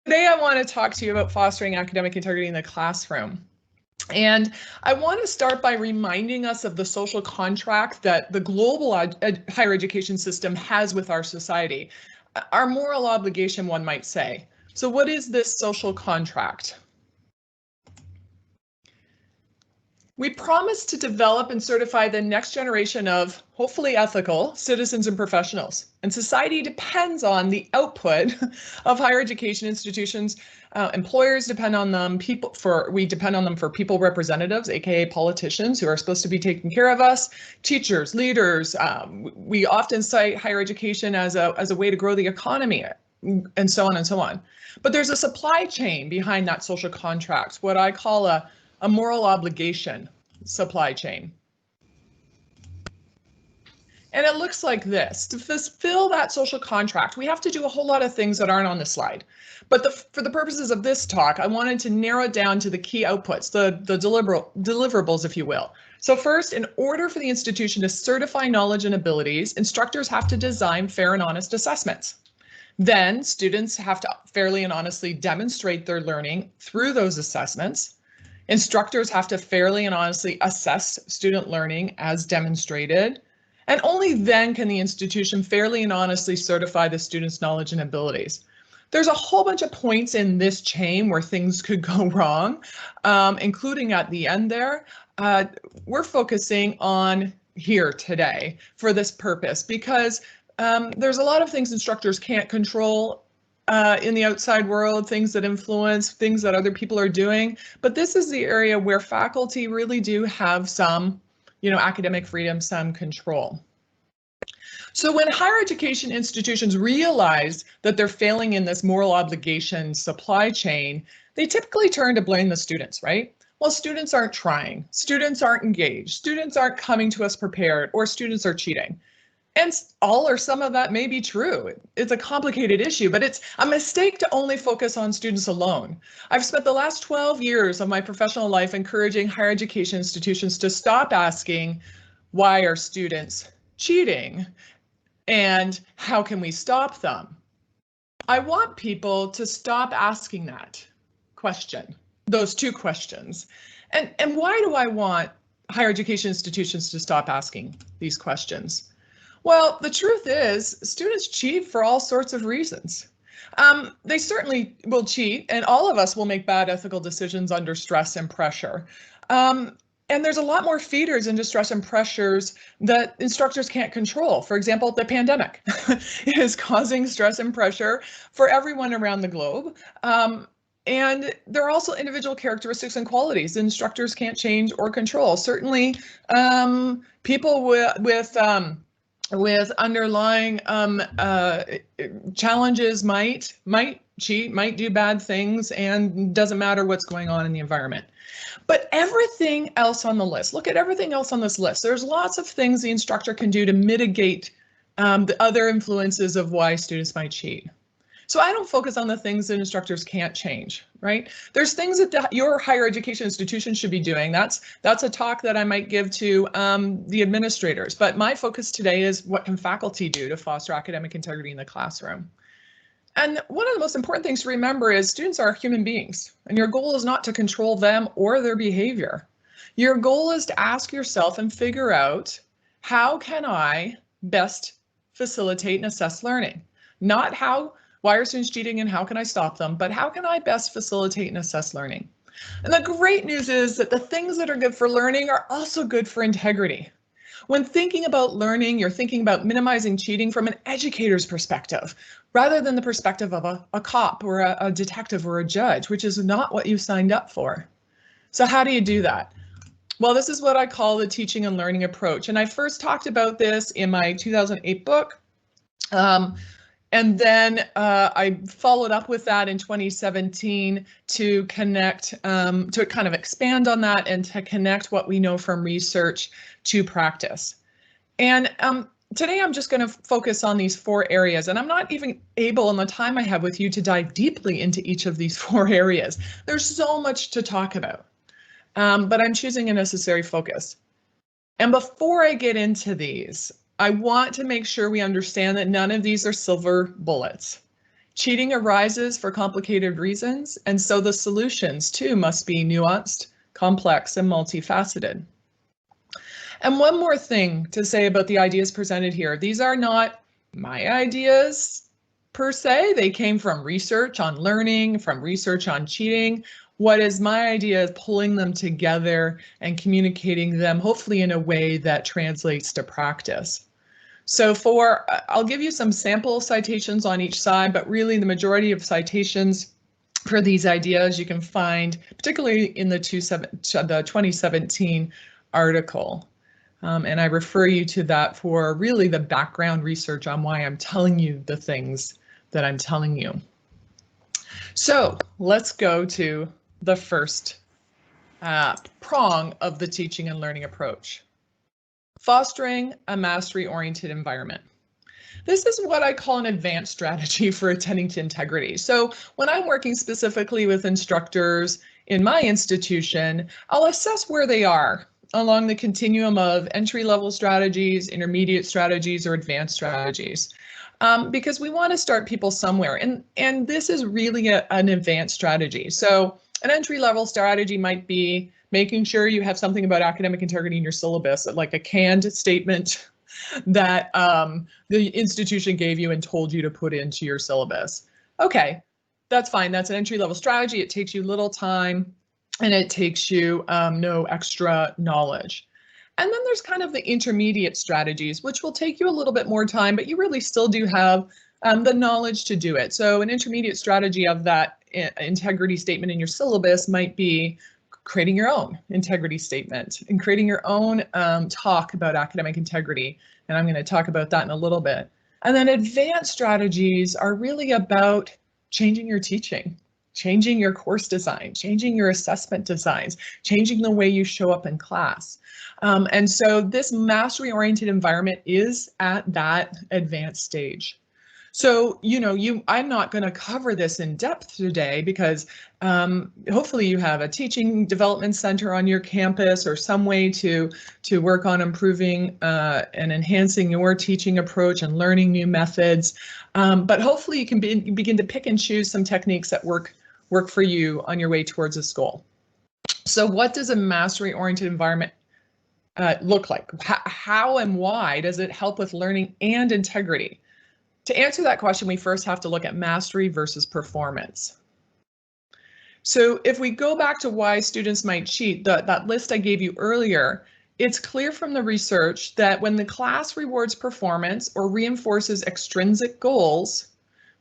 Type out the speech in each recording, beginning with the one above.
Today I want to talk to you about fostering academic integrity in the classroom. And I want to start by reminding us of the social contract that the global higher education system has with our society. Our moral obligation, one might say. So what is this social contract? We promise to develop and certify the next generation of hopefully ethical citizens and professionals. And society depends on the output of higher education institutions. Employers depend on them. We depend on them for people representatives, aka politicians, who are supposed to be taking care of us. Teachers, leaders. We often cite higher education as a way to grow the economy, and so on and so on. But there's a supply chain behind that social contract, what I call a moral obligation supply chain. And it looks like this. To fulfill that social contract, we have to do a whole lot of things that aren't on the slide. But for the purposes of this talk, I wanted to narrow it down to the key outputs, the deliverables, if you will. So first, in order for the institution to certify knowledge and abilities, instructors have to design fair and honest assessments. Then students have to fairly and honestly demonstrate their learning through those assessments. Instructors have to fairly and honestly assess student learning as demonstrated, and only then can the institution fairly and honestly certify the student's knowledge and abilities. There's a whole bunch of points in this chain where things could go wrong, including at the end there. We're focusing on here today for this purpose because there's a lot of things instructors can't control in the outside world, things that influence, things that other people are doing. But this is the area where faculty really do have some, academic freedom, some control. So when higher education institutions realize that they're failing in this moral obligation supply chain, they typically turn to blame the students, right? Well, students aren't trying, students aren't engaged, students aren't coming to us prepared, or students are cheating. And all or some of that may be true. It's a complicated issue, but it's a mistake to only focus on students alone. I've spent the last 12 years of my professional life encouraging higher education institutions to stop asking, why are students cheating? And how can we stop them? I want people to stop asking that question, those two questions. And why do I want higher education institutions to stop asking these questions? Well, the truth is, students cheat for all sorts of reasons. They certainly will cheat, and all of us will make bad ethical decisions under stress and pressure. And there's a lot more feeders into stress and pressures that instructors can't control. For example, the pandemic is causing stress and pressure for everyone around the globe. And there are also individual characteristics and qualities instructors can't change or control. Certainly, people with underlying challenges might cheat, might do bad things, and doesn't matter what's going on in the environment. But everything else on the list, look at everything else on this list. There's lots of things the instructor can do to mitigate the other influences of why students might cheat. So I don't focus on the things that instructors can't change, right? There's things that your higher education institution should be doing. That's a talk that I might give to the administrators. But my focus today is what can faculty do to foster academic integrity in the classroom? And one of the most important things to remember is students are human beings, and your goal is not to control them or their behavior. Your goal is to ask yourself and figure out, how can I best facilitate and assess learning? Not why are students cheating and how can I stop them, but how can I best facilitate and assess learning? And the great news is that the things that are good for learning are also good for integrity. When thinking about learning, you're thinking about minimizing cheating from an educator's perspective, rather than the perspective of a cop or a detective or a judge, which is not what you signed up for. So how do you do that? Well, this is what I call the teaching and learning approach. And I first talked about this in my 2008 book. And then I followed up with that in 2017 to connect, to kind of expand on that and to connect what we know from research to practice. And today I'm just going to focus on these 4 areas, and I'm not even able in the time I have with you to dive deeply into each of these 4 areas. There's so much to talk about, but I'm choosing a necessary focus. And before I get into these, I want to make sure we understand that none of these are silver bullets. Cheating arises for complicated reasons, and so the solutions too must be nuanced, complex, and multifaceted. And one more thing to say about the ideas presented here. These are not my ideas per se. They came from research on learning, from research on cheating. What is my idea is pulling them together and communicating them, hopefully in a way that translates to practice. So I'll give you some sample citations on each side, but really the majority of citations for these ideas you can find, particularly in the 2017 article. And I refer you to that for really the background research on why I'm telling you the things that I'm telling you. So let's go to the first prong of the teaching and learning approach. Fostering a mastery-oriented environment. This is what I call an advanced strategy for attending to integrity. So when I'm working specifically with instructors in my institution, I'll assess where they are along the continuum of entry-level strategies, intermediate strategies, or advanced strategies. Because we want to start people somewhere, and this is really an advanced strategy. So an entry-level strategy might be making sure you have something about academic integrity in your syllabus, like a canned statement that the institution gave you and told you to put into your syllabus. Okay, that's fine. That's an entry-level strategy. It takes you little time and it takes you no extra knowledge. And then there's kind of the intermediate strategies, which will take you a little bit more time, but you really still do have the knowledge to do it. So an intermediate strategy of that integrity statement in your syllabus might be creating your own integrity statement and creating your own talk about academic integrity. And I'm going to talk about that in a little bit. And then advanced strategies are really about changing your teaching, changing your course design, changing your assessment designs, changing the way you show up in class. And so this mastery-oriented environment is at that advanced stage. So, I'm not going to cover this in depth today because hopefully you have a teaching development center on your campus or some way to work on improving and enhancing your teaching approach and learning new methods. But hopefully you can begin to pick and choose some techniques that work for you on your way towards this goal. So what does a mastery-oriented environment look like? How and why does it help with learning and integrity? To answer that question, we first have to look at mastery versus performance. So if we go back to why students might cheat, that list I gave you earlier, it's clear from the research that when the class rewards performance or reinforces extrinsic goals,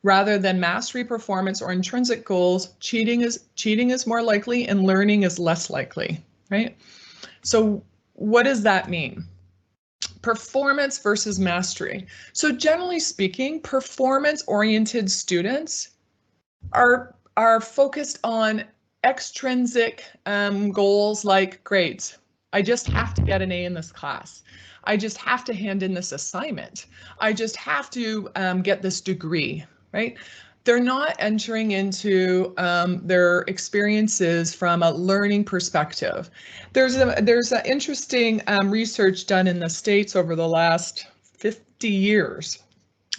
rather than mastery, performance, or intrinsic goals, cheating is more likely and learning is less likely, right? So what does that mean? Performance versus mastery. So generally speaking, performance-oriented students are focused on extrinsic goals like grades. I just have to get an A in this class. I just have to hand in this assignment. I just have to get this degree, right? They're not entering into their experiences from a learning perspective. There's an interesting research done in the States over the last 50 years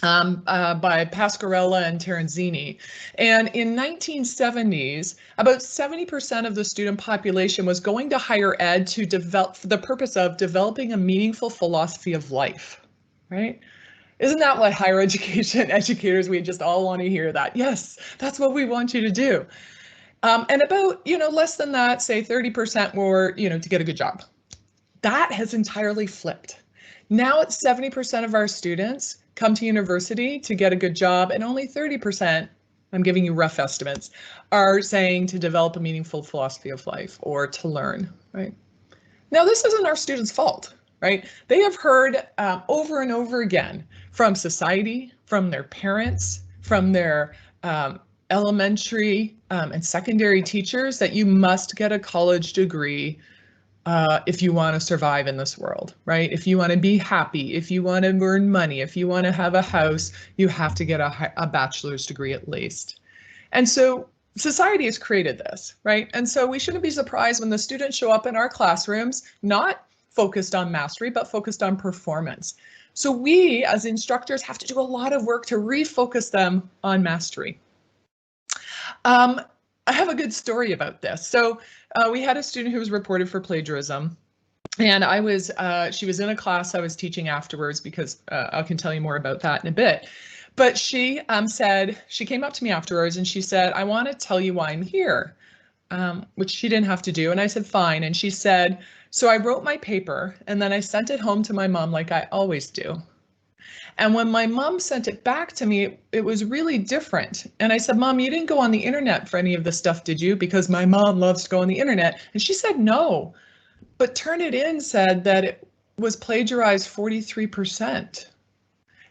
by Pasquarella and Terenzini. And in 1970s, about 70% of the student population was going to higher ed to develop for the purpose of developing a meaningful philosophy of life, right? Isn't that what higher education educators, we just all want to hear that? Yes, that's what we want you to do. And about, less than that, say 30% were, to get a good job. That has entirely flipped. Now it's 70% of our students come to university to get a good job, and only 30%, I'm giving you rough estimates, are saying to develop a meaningful philosophy of life or to learn, right? Now, this isn't our students' fault, right? They have heard over and over again from society, from their parents, from their elementary and secondary teachers that you must get a college degree if you want to survive in this world, right? If you want to be happy, if you want to earn money, if you want to have a house, you have to get a bachelor's degree at least. And so society has created this, right? And so we shouldn't be surprised when the students show up in our classrooms, not focused on mastery, but focused on performance. So we as instructors have to do a lot of work to refocus them on mastery. I have a good story about this. So we had a student who was reported for plagiarism. And she was in a class I was teaching afterwards, because I can tell you more about that in a bit. But she she came up to me afterwards and she said, I want to tell you why I'm here, which she didn't have to do. And I said, fine. And she said, so I wrote my paper and then I sent it home to my mom like I always do. And when my mom sent it back to me, it was really different. And I said, Mom, you didn't go on the internet for any of this stuff, did you? Because my mom loves to go on the internet. And she said, no. But Turnitin said that it was plagiarized 43%.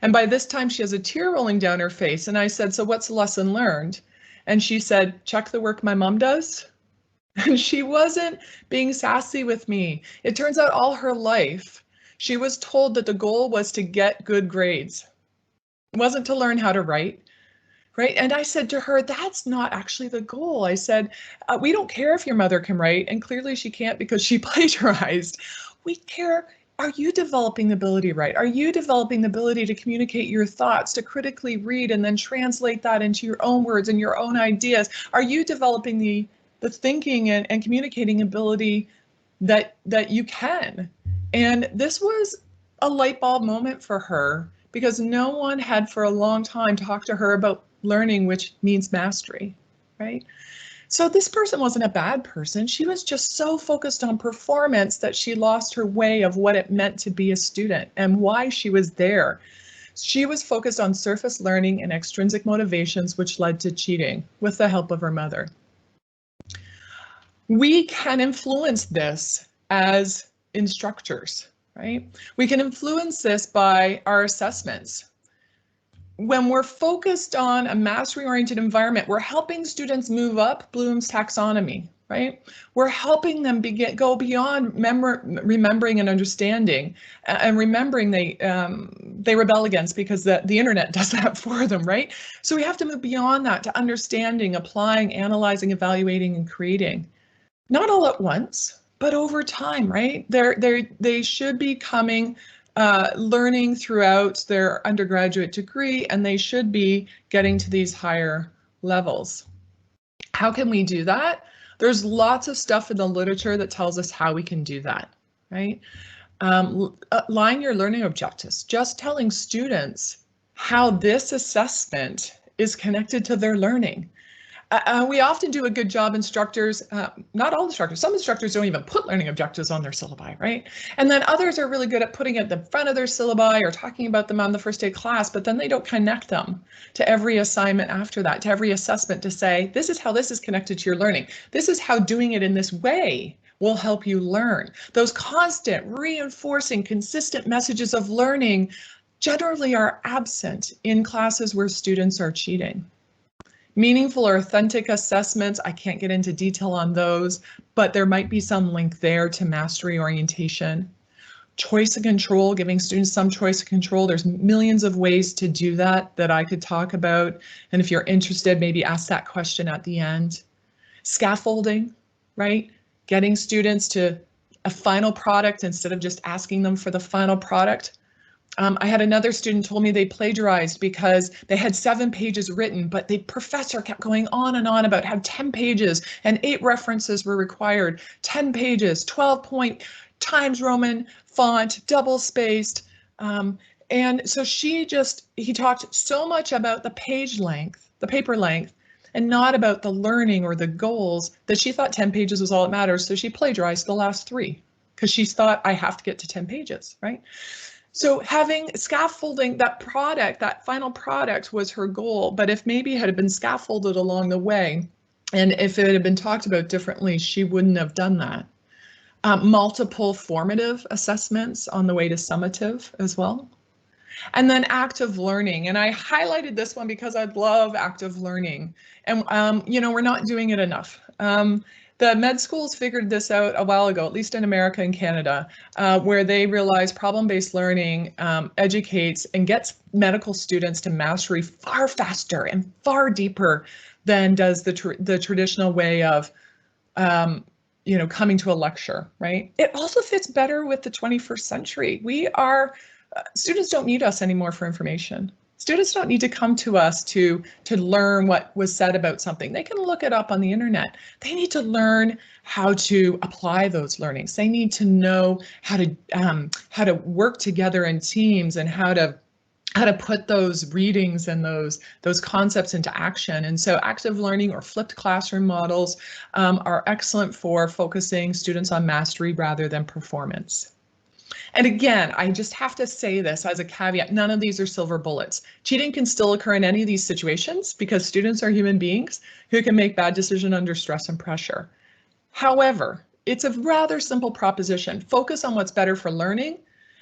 And by this time she has a tear rolling down her face. And I said, so what's the lesson learned? And she said, check the work my mom does. And she wasn't being sassy with me. It turns out all her life, she was told that the goal was to get good grades. It wasn't to learn how to write. Right. And I said to her, that's not actually the goal. I said, we don't care if your mother can write. And clearly she can't because she plagiarized. We care. Are you developing the ability to write? Are you developing the ability to communicate your thoughts, to critically read and then translate that into your own words and your own ideas? Are you developing the thinking and communicating ability that you can? And this was a light bulb moment for her, because no one had for a long time talked to her about learning, which means mastery, right? So this person wasn't a bad person. She was just so focused on performance that she lost her way of what it meant to be a student and why she was there. She was focused on surface learning and extrinsic motivations, which led to cheating with the help of her mother. We can influence this as instructors, right? We can influence this by our assessments. When we're focused on a mastery-oriented environment, we're helping students move up Bloom's taxonomy, right? We're helping them go beyond remembering and understanding, and remembering they rebel against, because the internet does that for them, right? So we have to move beyond that to understanding, applying, analyzing, evaluating, and creating. Not all at once, but over time, right? They should be coming learning throughout their undergraduate degree, and they should be getting to these higher levels. How can we do that? There's lots of stuff in the literature that tells us how we can do that, right? Align your learning objectives, just telling students how this assessment is connected to their learning. We often do a good job, instructors, not all instructors, some instructors don't even put learning objectives on their syllabi, right? And then others are really good at putting it at the front of their syllabi or talking about them on the first day of class, but then they don't connect them to every assignment after that, to every assessment, to say, this is how this is connected to your learning. This is how doing it in this way will help you learn. Those constant, reinforcing, consistent messages of learning generally are absent in classes where students are cheating. Meaningful or authentic assessments, I can't get into detail on those, but there might be some link there to mastery orientation. Choice and control, giving students some choice and control. There's millions of ways to do that I could talk about. And if you're interested, maybe ask that question at the end. Scaffolding, right? Getting students to a final product instead of just asking them for the final product. I had another student told me they plagiarized because they had 7 pages written, but the professor kept going on and on about how 10 pages and 8 references were required, 10 pages, 12-point Times Roman font, double spaced. And so he talked so much about the page length, the paper length, and not about the learning or the goals, that she thought 10 pages was all that matters. So she plagiarized the last 3 because she thought, I have to get to 10 pages, right? So having scaffolding, that product, that final product was her goal, but if maybe it had been scaffolded along the way, and if it had been talked about differently, she wouldn't have done that. Multiple formative assessments on the way to summative as well. And then active learning, and I highlighted this one because I love active learning, and we're not doing it enough. The med schools figured this out a while ago, at least in America and Canada, where they realized problem-based learning educates and gets medical students to mastery far faster and far deeper than does the traditional way of coming to a lecture, right? It also fits better with the 21st century. We are Students don't need us anymore for information. Students don't need to come to us to learn what was said about something. They can look it up on the internet. They need to learn how to apply those learnings. They need to know how to work together in teams and how to put those readings and those concepts into action. And so active learning or flipped classroom models are excellent for focusing students on mastery rather than performance. And again, I just have to say this as a caveat, none of these are silver bullets. Cheating can still occur in any of these situations because students are human beings who can make bad decisions under stress and pressure. However, it's a rather simple proposition. Focus on what's better for learning,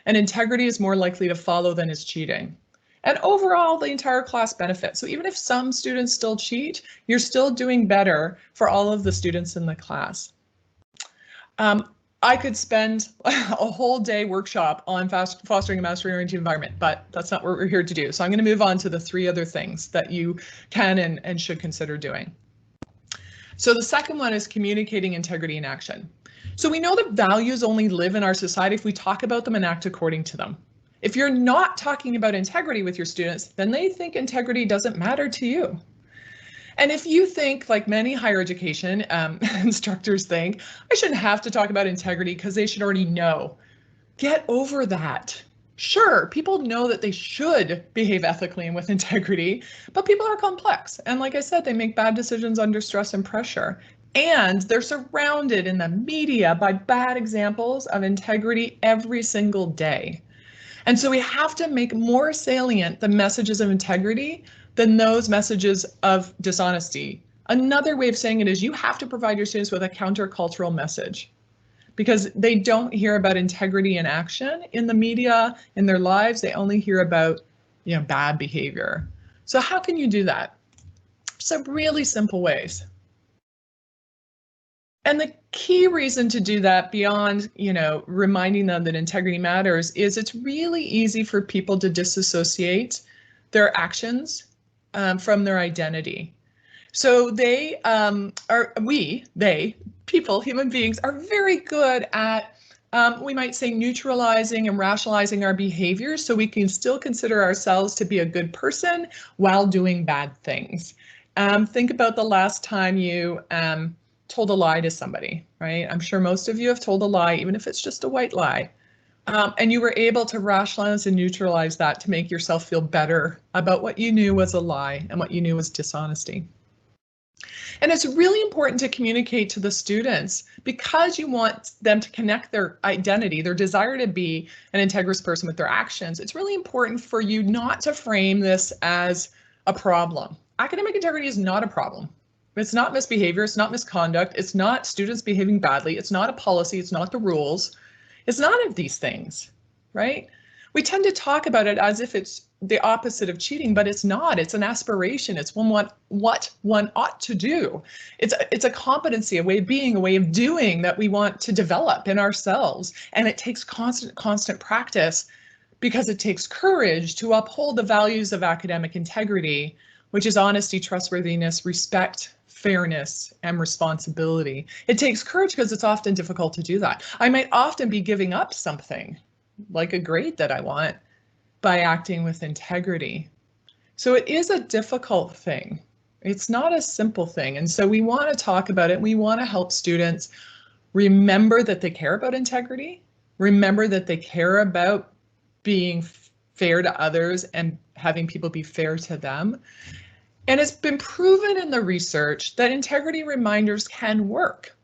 and integrity is more likely to follow than is cheating. And overall, the entire class benefits. So even if some students still cheat, you're still doing better for all of the students in the class. I could spend a whole day workshop on fostering a mastery-oriented environment, but that's not what we're here to do. So I'm going to move on to the 3 other things that you can and should consider doing. So the second one is communicating integrity in action. So we know that values only live in our society if we talk about them and act according to them. If you're not talking about integrity with your students, then they think integrity doesn't matter to you. And if you think, like many higher education instructors think, I shouldn't have to talk about integrity because they should already know, get over that. Sure, people know that they should behave ethically and with integrity, but people are complex. And like I said, they make bad decisions under stress and pressure. And they're surrounded in the media by bad examples of integrity every single day. And so we have to make more salient the messages of integrity than those messages of dishonesty. Another way of saying it is you have to provide your students with a countercultural message because they don't hear about integrity in action in the media, in their lives. They only hear about, bad behavior. So how can you do that? Some really simple ways. And the key reason to do that beyond, reminding them that integrity matters is it's really easy for people to disassociate their actions from their identity. So people, human beings, are very good at, we might say, neutralizing and rationalizing our behaviors so we can still consider ourselves to be a good person while doing bad things. Think about the last time you told a lie to somebody, right? I'm sure most of you have told a lie, even if it's just a white lie. And you were able to rationalize and neutralize that to make yourself feel better about what you knew was a lie and what you knew was dishonesty. And it's really important to communicate to the students because you want them to connect their identity, their desire to be an integrous person with their actions. It's really important for you not to frame this as a problem. Academic integrity is not a problem. It's not misbehavior, it's not misconduct, it's not students behaving badly, it's not a policy, it's not the rules. It's none of these things, right? We tend to talk about it as if it's the opposite of cheating, but it's not. It's an aspiration. It's what one ought to do. It's a competency, a way of being, a way of doing that we want to develop in ourselves. And it takes constant practice because it takes courage to uphold the values of academic integrity, which is honesty, trustworthiness, respect, fairness, and responsibility. It takes courage because it's often difficult to do that. I might often be giving up something, like a grade that I want, by acting with integrity. So it is a difficult thing. It's not a simple thing. And so we want to talk about it. We want to help students remember that they care about integrity, remember that they care about being fair to others and having people be fair to them. And it's been proven in the research that integrity reminders can work.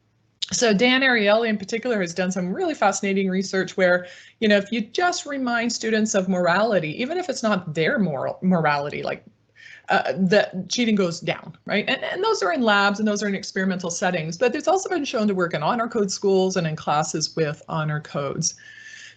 So Dan Ariely in particular has done some really fascinating research where, if you just remind students of morality, even if it's not their morality, like the cheating goes down, right? And those are in labs and those are in experimental settings, but it's also been shown to work in honor code schools and in classes with honor codes.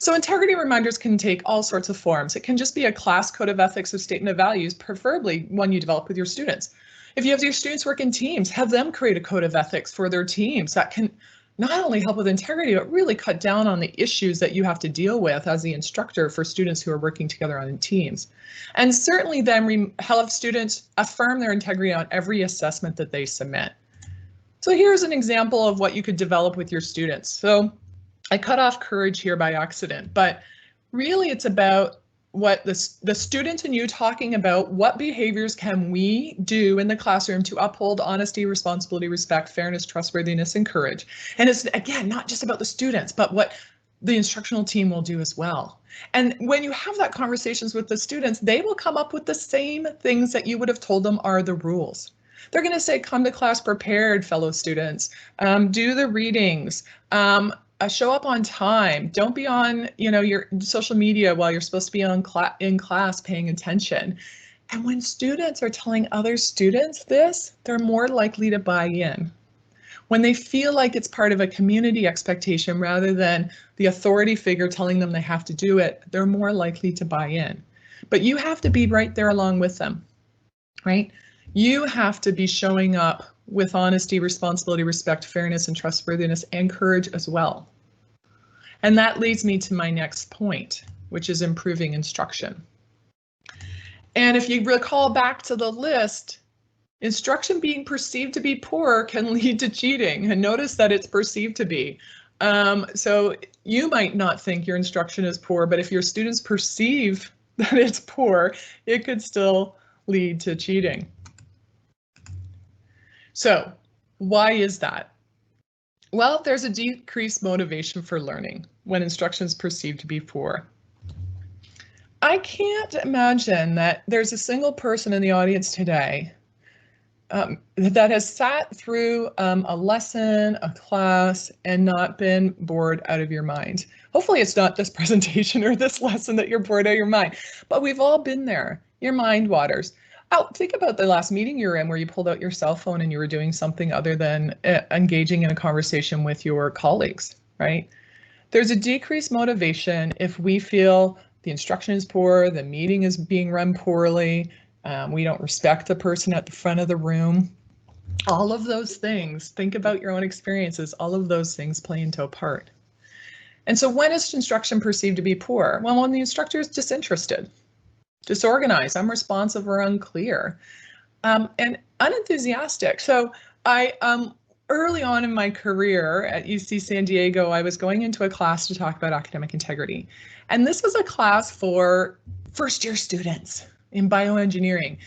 So integrity reminders can take all sorts of forms. It can just be a class code of ethics or statement of values, preferably one you develop with your students. If you have your students work in teams, have them create a code of ethics for their teams that can not only help with integrity, but really cut down on the issues that you have to deal with as the instructor for students who are working together on teams. And certainly then help students affirm their integrity on every assessment that they submit. So here's an example of what you could develop with your students. So I cut off courage here by accident, but really it's about what the student and you talking about what behaviors can we do in the classroom to uphold honesty, responsibility, respect, fairness, trustworthiness, and courage. And it's, again, not just about the students, but what the instructional team will do as well. And when you have that conversations with the students, they will come up with the same things that you would have told them are the rules. They're going to say, come to class prepared, fellow students, do the readings, show up on time. Don't be on, your social media while you're supposed to be in class paying attention. And when students are telling other students this, they're more likely to buy in. When they feel like it's part of a community expectation rather than the authority figure telling them they have to do it, they're more likely to buy in. But you have to be right there along with them, right? You have to be showing up with honesty, responsibility, respect, fairness, and trustworthiness, and courage as well. And that leads me to my next point, which is improving instruction. And if you recall back to the list, instruction being perceived to be poor can lead to cheating. And notice that it's perceived to be. So you might not think your instruction is poor, but if your students perceive that it's poor, it could still lead to cheating. So why is that? Well, there's a decreased motivation for learning when instruction is perceived to be poor. I can't imagine that there's a single person in the audience today that has sat through a lesson, a class, and not been bored out of your mind. Hopefully it's not this presentation or this lesson that you're bored out of your mind, but we've all been there. Your mind waters. Oh, think about the last meeting you were in where you pulled out your cell phone and you were doing something other than engaging in a conversation with your colleagues, right? There's a decreased motivation if we feel the instruction is poor, the meeting is being run poorly, we don't respect the person at the front of the room. All of those things, think about your own experiences, all of those things play into a part. And so when is instruction perceived to be poor? Well, when the instructor is disinterested, disorganized, unresponsive, or unclear, and unenthusiastic. So I, early on in my career at UC San Diego, I was going into a class to talk about academic integrity. And this was a class for first-year students in bioengineering.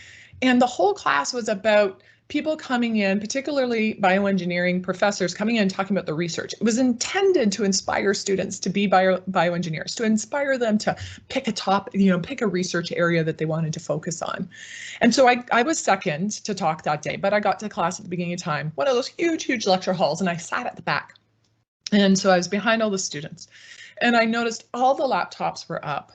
And the whole class was about people coming in, particularly bioengineering professors coming in and talking about the research. It was intended to inspire students to be bioengineers, to inspire them to pick pick a research area that they wanted to focus on. And so I was second to talk that day, but I got to class at the beginning of time, one of those huge lecture halls, and I sat at the back. And so I was behind all the students, and I noticed all the laptops were up.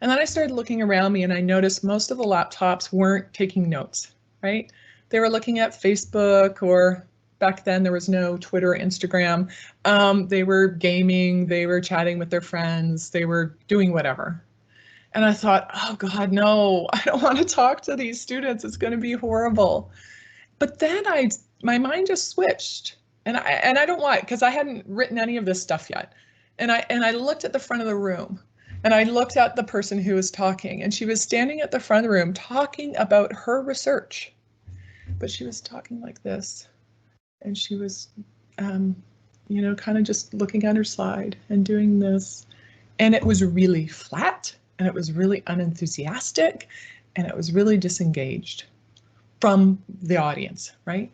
And then I started looking around me and I noticed most of the laptops weren't taking notes, right? They were looking at Facebook, or back then there was no Twitter or Instagram. They were gaming, they were chatting with their friends, they were doing whatever. And I thought, oh God, no, I don't want to talk to these students. It's going to be horrible. But then my mind just switched, and I don't want, because I hadn't written any of this stuff yet. And I looked at the front of the room. And I looked at the person who was talking, and she was standing at the front of the room talking about her research. But she was talking like this, and she was, kind of just looking at her slide and doing this. And it was really flat, and it was really unenthusiastic, and it was really disengaged from the audience, right?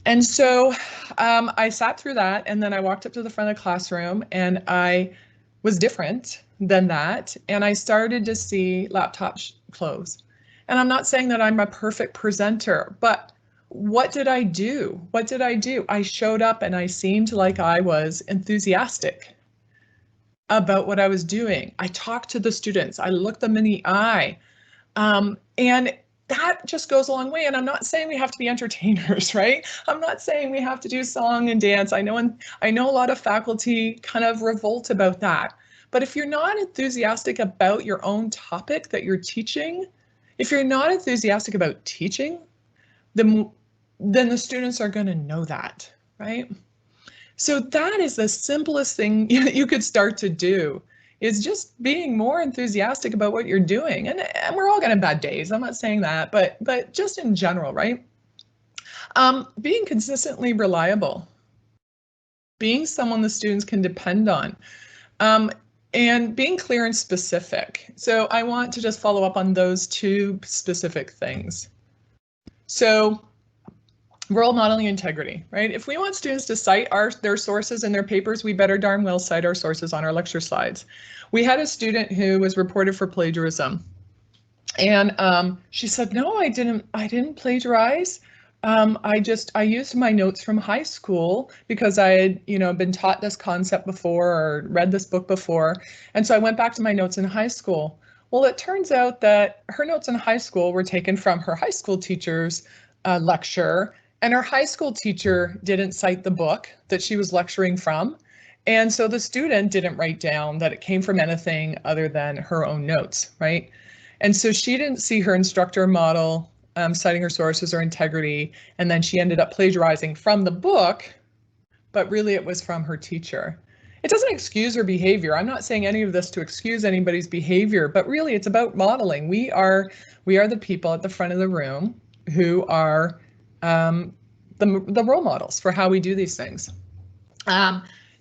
And so I sat through that, and then I walked up to the front of the classroom, and I was different than that. And I started to see laptops close. And I'm not saying that I'm a perfect presenter, but what did I do? What did I do? I showed up and I seemed like I was enthusiastic about what I was doing. I talked to the students. I looked them in the eye. And that just goes a long way. And I'm not saying we have to be entertainers, right? I'm not saying we have to do song and dance. I know a lot of faculty kind of revolt about that. But if you're not enthusiastic about your own topic that you're teaching, if you're not enthusiastic about teaching, then the students are going to know that, right? So that is the simplest thing you could start to do, is just being more enthusiastic about what you're doing. And we're all going to have bad days. I'm not saying that, but just in general, right? Being consistently reliable, being someone the students can depend on. And being clear and specific. So I want to just follow up on those two specific things. So role modeling integrity, right? If we want students to cite their sources in their papers, we better darn well cite our sources on our lecture slides. We had a student who was reported for plagiarism. And she said, no, I didn't plagiarize. I used my notes from high school because I had, been taught this concept before or read this book before. And so I went back to my notes in high school. Well, it turns out that her notes in high school were taken from her high school teacher's lecture, and her high school teacher didn't cite the book that she was lecturing from. And so the student didn't write down that it came from anything other than her own notes, right? And so she didn't see her instructor model citing her sources or integrity, and then she ended up plagiarizing from the book, but really it was from her teacher. It doesn't excuse her behavior. I'm not saying any of this to excuse anybody's behavior, but really it's about modeling. We are the people at the front of the room who are the role models for how we do these things.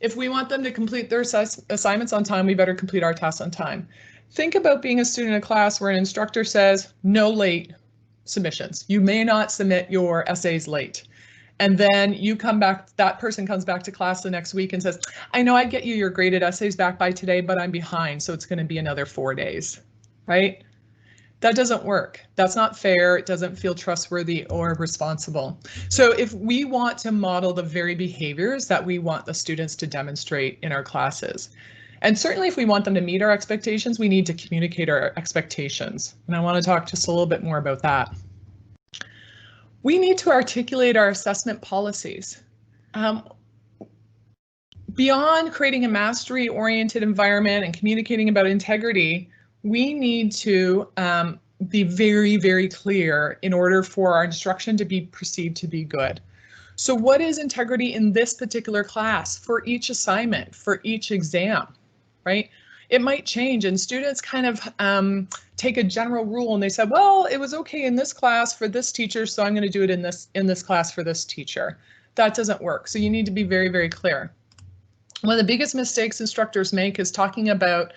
If we want them to complete their assignments on time, we better complete our tasks on time. Think about being a student in a class where an instructor says, no late submissions. You may not submit your essays late. And then you come back, that person comes back to class the next week and says, I know I'd get you your graded essays back by today, but I'm behind, so it's going to be another 4 days, right? That doesn't work. That's not fair. It doesn't feel trustworthy or responsible. So if we want to model the very behaviors that we want the students to demonstrate in our classes, and certainly if we want them to meet our expectations, we need to communicate our expectations. And I want to talk just a little bit more about that. We need to articulate our assessment policies. Beyond creating a mastery-oriented environment and communicating about integrity, we need to be very, very clear in order for our instruction to be perceived to be good. So what is integrity in this particular class for each assignment, for each exam, right? It might change, and students kind of take a general rule and they said, well, it was okay in this class for this teacher, so I'm going to do it in this class for this teacher. That doesn't work. So you need to be very, very clear. One of the biggest mistakes instructors make is talking about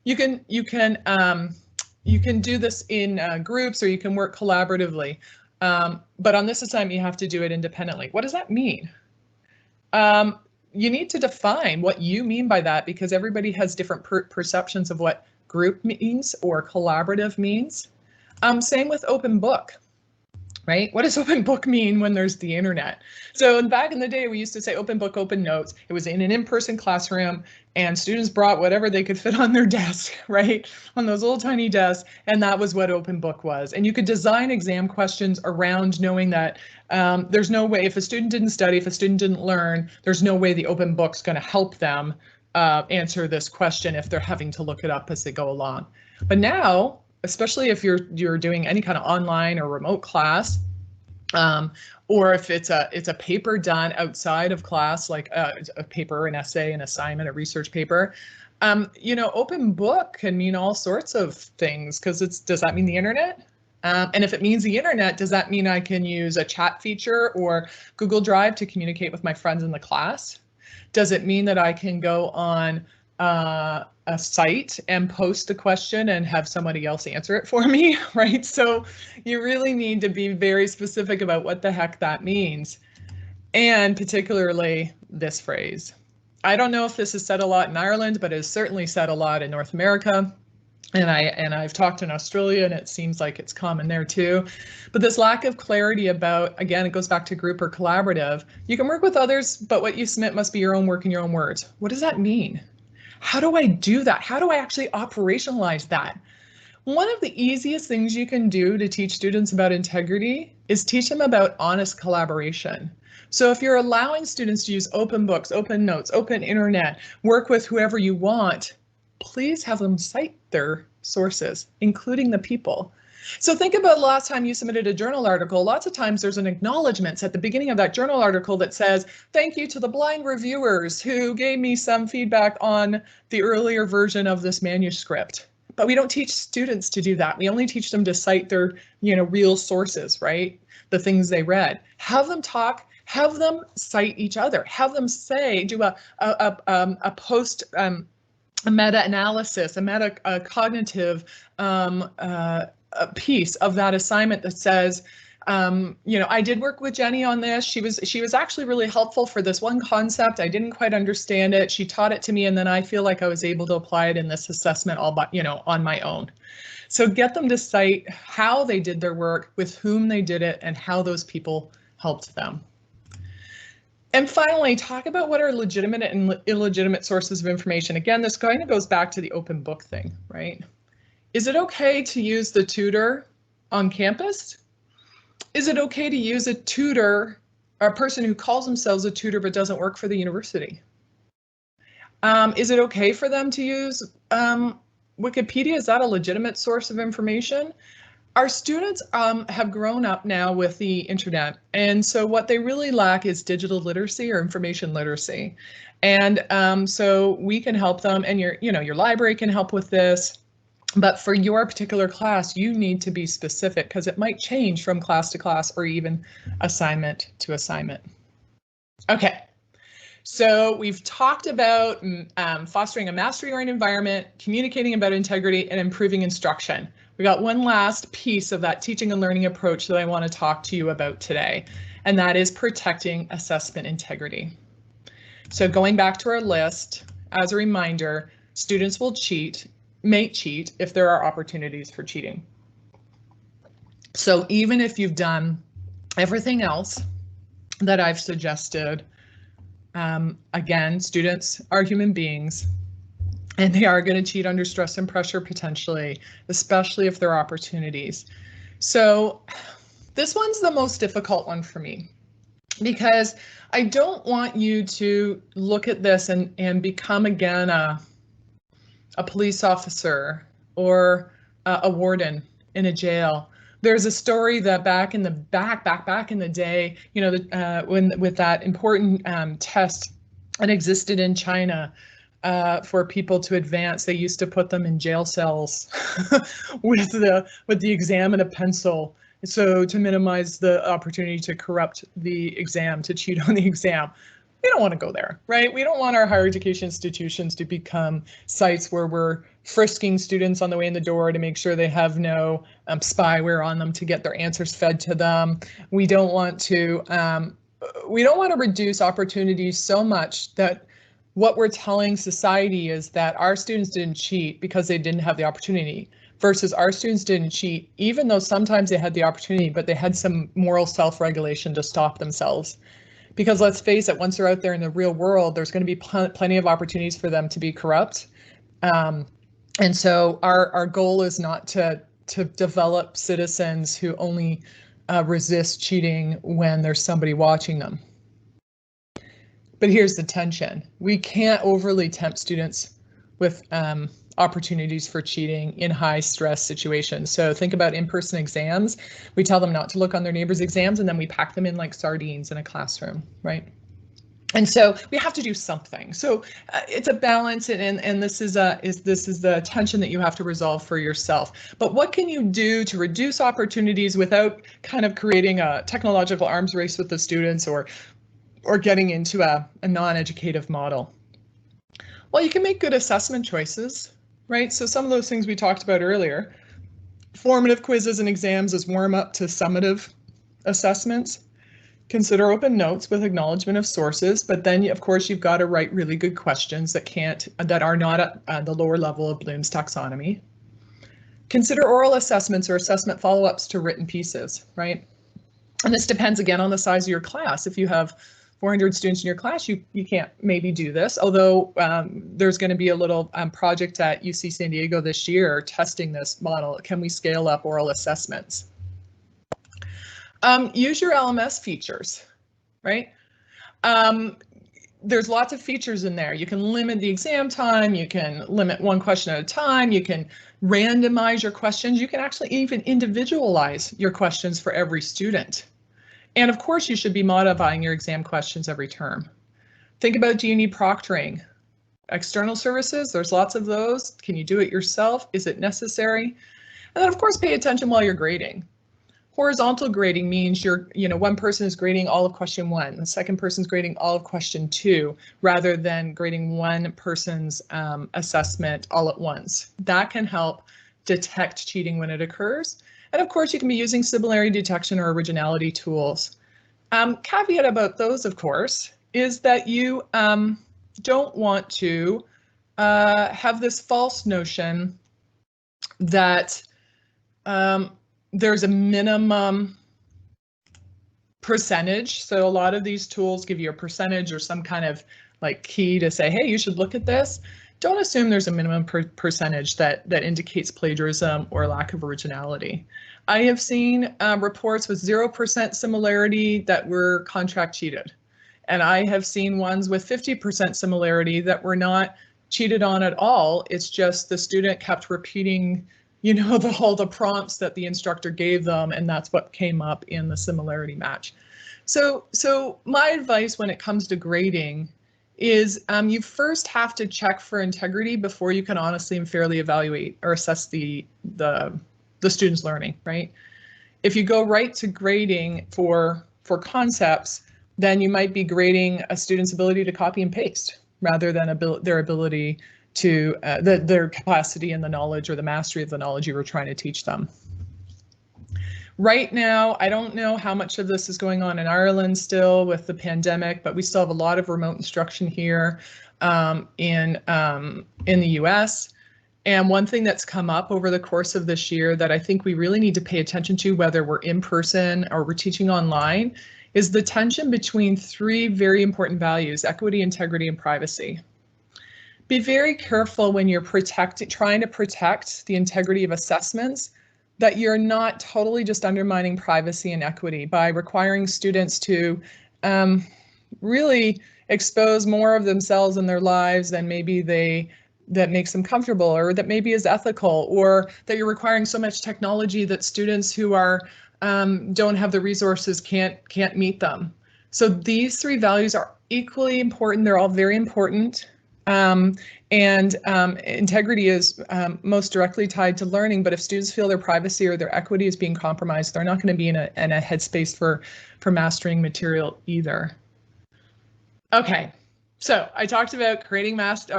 you can do this in groups, or you can work collaboratively. But on this assignment, you have to do it independently. What does that mean? You need to define what you mean by that, because everybody has different perceptions of what group means or collaborative means. Same with open book, right? What does open book mean when there's the internet? So back in the day, we used to say open book, open notes. It was in an in-person classroom, and students brought whatever they could fit on their desk, right? On those little tiny desks, and that was what open book was. And you could design exam questions around knowing that there's no way, if a student didn't study, if a student didn't learn, there's no way the open book's going to help them answer this question if they're having to look it up as they go along. But now, especially if you're doing any kind of online or remote class, or if it's a paper done outside of class, like a paper, an essay, an assignment, a research paper, open book can mean all sorts of things, because does that mean the internet? And if it means the internet, does that mean I can use a chat feature or Google Drive to communicate with my friends in the class? Does it mean that I can go on a site and post a question and have somebody else answer it for me, right? So you really need to be very specific about what the heck that means. And particularly this phrase. I don't know if this is said a lot in Ireland, but it's certainly said a lot in North America. And I've talked in Australia, and it seems like it's common there too. But this lack of clarity about, again, it goes back to group or collaborative. You can work with others, but what you submit must be your own work in your own words. What does that mean? How do I do that? How do I actually operationalize that? One of the easiest things you can do to teach students about integrity is teach them about honest collaboration. So if you're allowing students to use open books, open notes, open internet, work with whoever you want, please have them cite their sources, including the people. So think about the last time you submitted a journal article. Lots of times there's an acknowledgement at the beginning of that journal article that says, thank you to the blind reviewers who gave me some feedback on the earlier version of this manuscript. But we don't teach students to do that. We only teach them to cite their, real sources, right? The things they read. Have them talk, have them cite each other, have them say, do a post a meta-analysis, a cognitive a piece of that assignment that says, you know, I did work with Jenny on this. She was actually really helpful for this one concept. I didn't quite understand it. She taught it to me, and then I feel like I was able to apply it in this assessment all by, you know, on my own. So get them to cite how they did their work, with whom they did it, and how those people helped them. And finally, talk about what are legitimate and illegitimate sources of information. Again, this kind of goes back to the open book thing, right? Is it okay to use the tutor on campus? Is it okay to use a tutor, or a person who calls themselves a tutor but doesn't work for the university? Is it okay for them to use Wikipedia? Is that a legitimate source of information? Our students have grown up now with the internet, and so what they really lack is digital literacy or information literacy. And so we can help them, and your library can help with this. But for your particular class, you need to be specific, because it might change from class to class or even assignment to assignment. Okay, so we've talked about fostering a mastery-oriented environment, communicating about integrity, and improving instruction. We got one last piece of that teaching and learning approach that I want to talk to you about today, and that is protecting assessment integrity. So going back to our list, as a reminder, students may cheat if there are opportunities for cheating. So even if you've done everything else that I've suggested, again, students are human beings, and they are going to cheat under stress and pressure potentially, especially if there are opportunities. So this one's the most difficult one for me, because I don't want you to look at this and become again a police officer or a warden in a jail. There's a story that back in the day, you know, with that important test that existed in China for people to advance, they used to put them in jail cells with the exam and a pencil, so to minimize the opportunity to corrupt the exam, to cheat on the exam. We don't want to go there, right? We don't want our higher education institutions to become sites where we're frisking students on the way in the door to make sure they have no spyware on them to get their answers fed to them. We don't want to reduce opportunities so much that what we're telling society is that our students didn't cheat because they didn't have the opportunity, versus our students didn't cheat even though sometimes they had the opportunity, but they had some moral self-regulation to stop themselves. Because let's face it, once they're out there in the real world, there's going to be plenty of opportunities for them to be corrupt. And so our goal is not to develop citizens who only resist cheating when there's somebody watching them. But here's the tension. We can't overly tempt students with opportunities for cheating in high stress situations. So think about in-person exams. We tell them not to look on their neighbors' exams, and then we pack them in like sardines in a classroom, right? And so we have to do something. So it's a balance, and this is the tension that you have to resolve for yourself. But what can you do to reduce opportunities without kind of creating a technological arms race with the students or getting into a non-educative model? Well, you can make good assessment choices, right? So some of those things we talked about earlier, formative quizzes and exams as warm up to summative assessments. Consider open notes with acknowledgement of sources, but then of course you've got to write really good questions that are not at the lower level of Bloom's taxonomy. Consider oral assessments or assessment follow-ups to written pieces, right? And this depends again on the size of your class. If you have 400 students in your class, you can't maybe do this, although there's going to be a little project at UC San Diego this year testing this model. Can we scale up oral assessments? Use your LMS features, right? There's lots of features in there. You can limit the exam time, you can limit one question at a time, you can randomize your questions, you can actually even individualize your questions for every student. And of course, you should be modifying your exam questions every term. Think about, do you need proctoring? External services, there's lots of those. Can you do it yourself? Is it necessary? And then of course, pay attention while you're grading. Horizontal grading means one person is grading all of question 1, the second person's grading all of question 2, rather than grading one person's assessment all at once. That can help detect cheating when it occurs. And of course, you can be using similarity detection or originality tools. Caveat about those, of course, is that you don't want to have this false notion that there's a minimum percentage. So a lot of these tools give you a percentage or some kind of like key to say, hey, you should look at this. Don't assume there's a minimum percentage that indicates plagiarism or lack of originality. I have seen reports with 0% similarity that were contract cheated. And I have seen ones with 50% similarity that were not cheated on at all. It's just the student kept repeating all the prompts that the instructor gave them, and that's what came up in the similarity match. So my advice when it comes to grading is you first have to check for integrity before you can honestly and fairly evaluate or assess the student's learning, right? If you go right to grading for concepts, then you might be grading a student's ability to copy and paste rather than their ability to their capacity and the knowledge or the mastery of the knowledge you were trying to teach them. Right now, I don't know how much of this is going on in Ireland still with the pandemic, but we still have a lot of remote instruction here in the US. And one thing that's come up over the course of this year that I think we really need to pay attention to, whether we're in person or we're teaching online, is the tension between 3 very important values: equity, integrity, and privacy. Be very careful when you're trying to protect the integrity of assessments that you're not totally just undermining privacy and equity by requiring students to really expose more of themselves in their lives than maybe that makes them comfortable, or that maybe is ethical, or that you're requiring so much technology that students who are don't have the resources can't meet them. So these 3 values are equally important. They're all very important. Integrity is most directly tied to learning, but if students feel their privacy or their equity is being compromised, they're not going to be in a headspace for mastering material either. Okay, so I talked about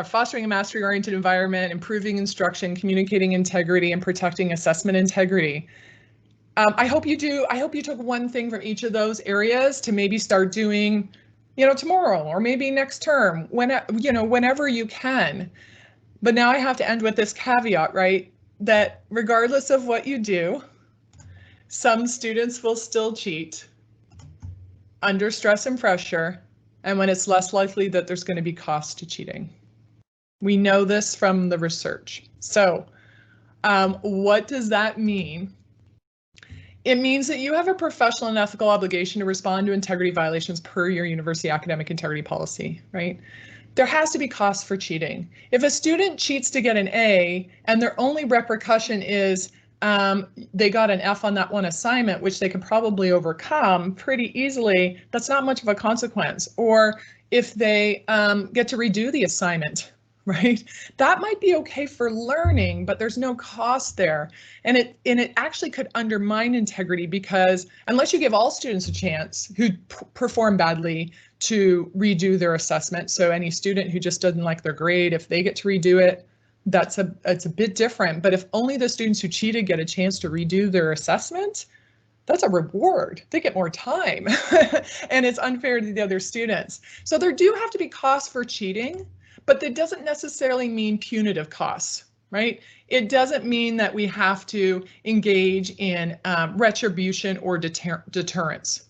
fostering a mastery-oriented environment, improving instruction, communicating integrity, and protecting assessment integrity. I hope you took one thing from each of those areas to maybe start doing tomorrow or maybe next term, whenever you can. But now I have to end with this caveat, right? That regardless of what you do, some students will still cheat under stress and pressure, and when it's less likely that there's going to be cost to cheating. We know this from the research. So what does that mean? It means that you have a professional and ethical obligation to respond to integrity violations per your university academic integrity policy, right? There has to be costs for cheating. If a student cheats to get an A and their only repercussion is they got an F on that one assignment, which they could probably overcome pretty easily, that's not much of a consequence. Or if they get to redo the assignment, right? That might be okay for learning, but there's no cost there. And it actually could undermine integrity, because unless you give all students a chance who perform badly to redo their assessment, so any student who just doesn't like their grade, if they get to redo it, it's a bit different. But if only the students who cheated get a chance to redo their assessment, that's a reward. They get more time and it's unfair to the other students. So there do have to be costs for cheating, but that doesn't necessarily mean punitive costs, right? It doesn't mean that we have to engage in retribution or deterrence,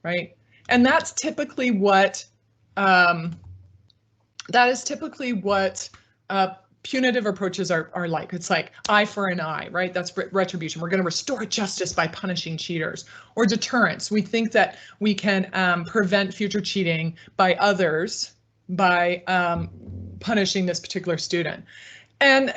right? And that's typically what punitive approaches are like. It's like eye for an eye, right? That's retribution. We're going to restore justice by punishing cheaters. Or deterrence. We think that we can prevent future cheating by others by punishing this particular student. And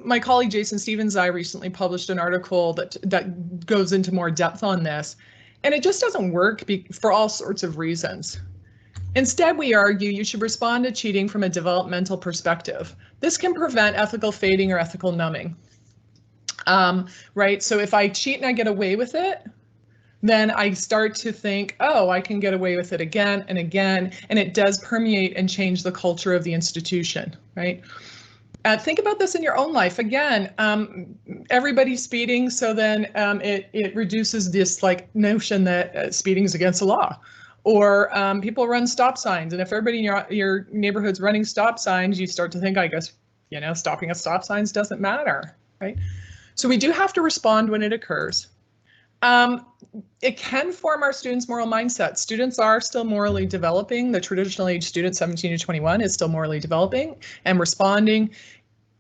my colleague Jason Stevens and I recently published an article that goes into more depth on this, and it just doesn't work for all sorts of reasons. Instead, we argue you should respond to cheating from a developmental perspective. This can prevent ethical fading or ethical numbing. Right? So if I cheat and I get away with it, then I start to think, oh, I can get away with it again and again, and it does permeate and change the culture of the institution, right? Think about this in your own life. Again, everybody's speeding, so then it reduces this like notion that speeding is against the law. Or people run stop signs, and if everybody in your neighborhood's running stop signs, you start to think, I guess, you know, stopping at stop signs doesn't matter, right? So we do have to respond when it occurs. It can form our students' moral mindset. Students are still morally developing. The traditional age student, 17 to 21, is still morally developing, and responding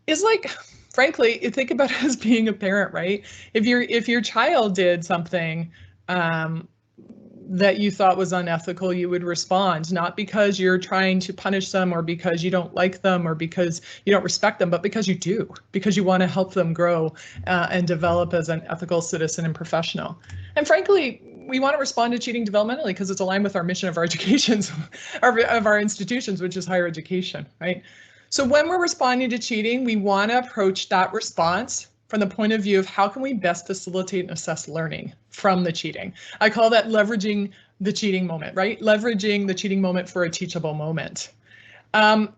is like, frankly, you think about it as being a parent, right? If your child did something that you thought was unethical, you would respond, not because you're trying to punish them or because you don't like them or because you don't respect them, but because you do, because you want to help them grow and develop as an ethical citizen and professional. And frankly, we want to respond to cheating developmentally because it's aligned with our mission of our educations, of our institutions, which is higher education, right? So when we're responding to cheating, we want to approach that response from the point of view of how can we best facilitate and assess learning from the cheating. I call that leveraging the cheating moment, right? Leveraging the cheating moment for a teachable moment. And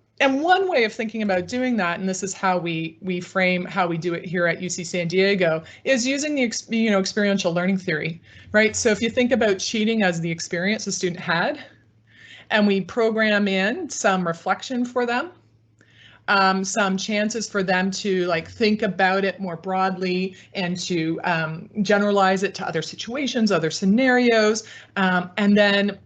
one way of thinking about doing that, and this is how we frame how we do it here at UC San Diego, is using the experiential learning theory, right? So if you think about cheating as the experience the student had, and we program in some reflection for them, some chances for them to like think about it more broadly and to generalize it to other situations, other scenarios, and then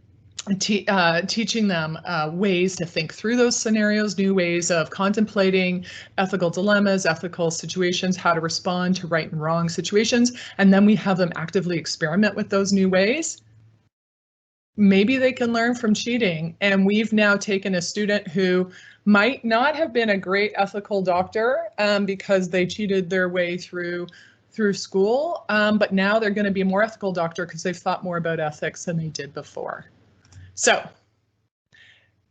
teaching them ways to think through those scenarios, new ways of contemplating ethical dilemmas, ethical situations, how to respond to right and wrong situations, and then we have them actively experiment with those new ways. Maybe they can learn from cheating. And we've now taken a student who might not have been a great ethical doctor because they cheated their way through school, but now they're going to be a more ethical doctor because they've thought more about ethics than they did before. So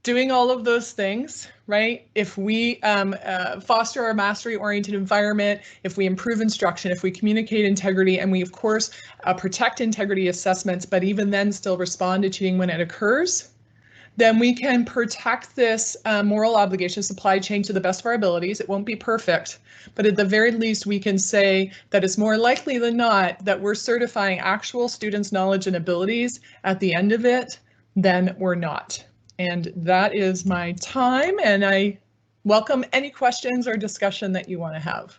doing all of those things, right? If we foster our mastery-oriented environment, if we improve instruction, if we communicate integrity, and we, of course, protect integrity assessments, but even then still respond to cheating when it occurs, then we can protect this moral obligation supply chain to the best of our abilities. It won't be perfect, but at the very least, we can say that it's more likely than not that we're certifying actual students' knowledge and abilities at the end of it than we're not. And that is my time, and I welcome any questions or discussion that you want to have.